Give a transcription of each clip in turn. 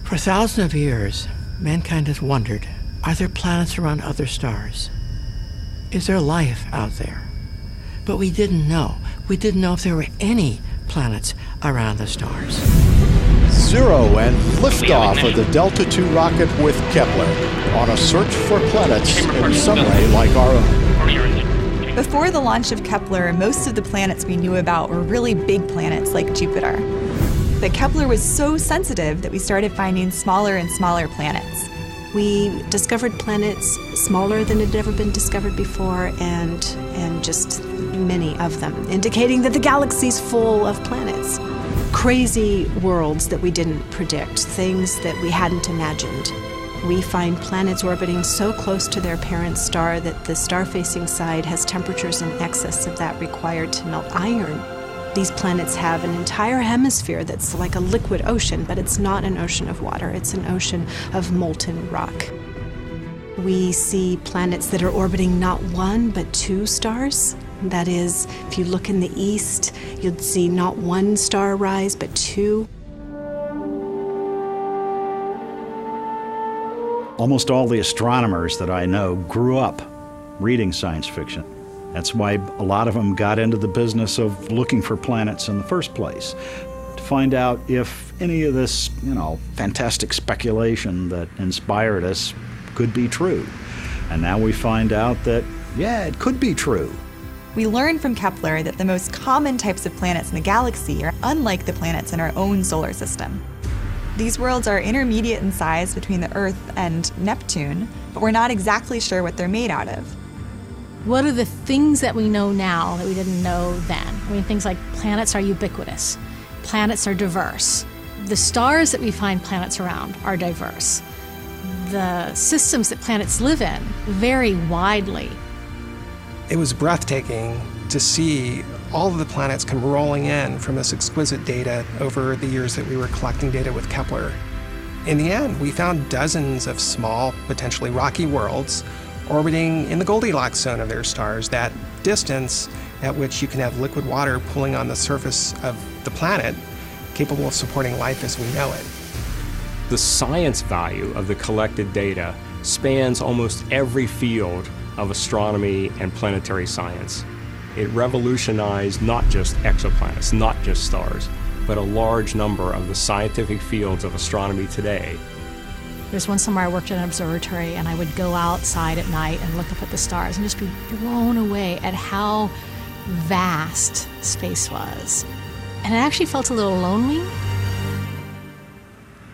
For thousands of years, mankind has wondered, are there planets around other stars? Is there life out there? But we didn't know. We didn't know if there were any planets around the stars. 0 and liftoff of the Delta II rocket with Kepler on a search for planets in some way like our own. Before the launch of Kepler, most of the planets we knew about were really big planets like Jupiter. But Kepler was so sensitive that we started finding smaller and smaller planets. We discovered planets smaller than had ever been discovered before, and just many of them, indicating that the galaxy's full of planets. Crazy worlds that we didn't predict, things that we hadn't imagined. We find planets orbiting so close to their parent star that the star-facing side has temperatures in excess of that required to melt iron. These planets have an entire hemisphere that's like a liquid ocean, but it's not an ocean of water, it's an ocean of molten rock. We see planets that are orbiting not one, but 2 stars. That is, if you look in the east, you'd see not 1 star rise, but 2. Almost all the astronomers that I know grew up reading science fiction. That's why a lot of them got into the business of looking for planets in the first place, to find out if any of this, fantastic speculation that inspired us could be true. And now we find out that, yeah, it could be true. We learned from Kepler that the most common types of planets in the galaxy are unlike the planets in our own solar system. These worlds are intermediate in size between the Earth and Neptune, but we're not exactly sure what they're made out of. What are the things that we know now that we didn't know then? I mean, things like planets are ubiquitous. Planets are diverse. The stars that we find planets around are diverse. The systems that planets live in vary widely. It was breathtaking to see all of the planets come rolling in from this exquisite data over the years that we were collecting data with Kepler. In the end, we found dozens of small, potentially rocky worlds orbiting in the Goldilocks zone of their stars, that distance at which you can have liquid water pooling on the surface of the planet, capable of supporting life as we know it. The science value of the collected data spans almost every field of astronomy and planetary science. It revolutionized not just exoplanets, not just stars, but a large number of the scientific fields of astronomy today. There's one summer I worked at an observatory, and I would go outside at night and look up at the stars and just be blown away at how vast space was. And it actually felt a little lonely.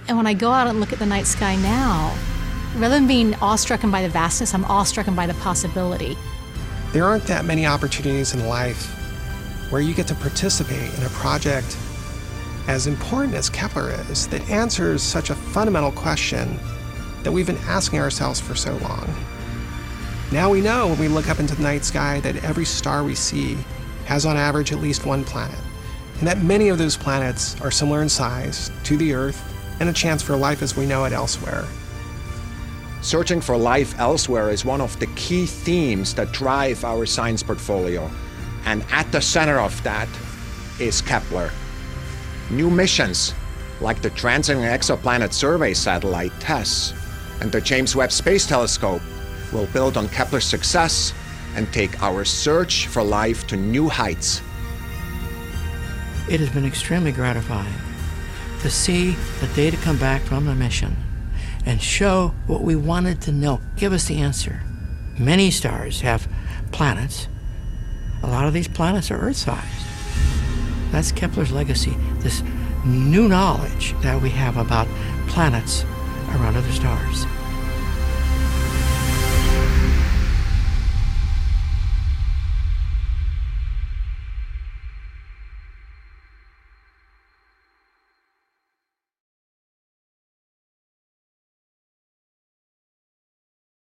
And when I go out and look at the night sky now, rather than being awestruck by the vastness, I'm awestruck by the possibility. There aren't that many opportunities in life where you get to participate in a project as important as Kepler is, that answers such a fundamental question that we've been asking ourselves for so long. Now we know when we look up into the night sky that every star we see has on average at least 1 planet, and that many of those planets are similar in size to the Earth and a chance for life as we know it elsewhere. Searching for life elsewhere is one of the key themes that drive our science portfolio. And at the center of that is Kepler. New missions, like the Transiting Exoplanet Survey satellite TESS and the James Webb Space Telescope, will build on Kepler's success and take our search for life to new heights. It has been extremely gratifying to see the data come back from the mission and show what we wanted to know, give us the answer. Many stars have planets. A lot of these planets are Earth-sized. That's Kepler's legacy, this new knowledge that we have about planets around other stars.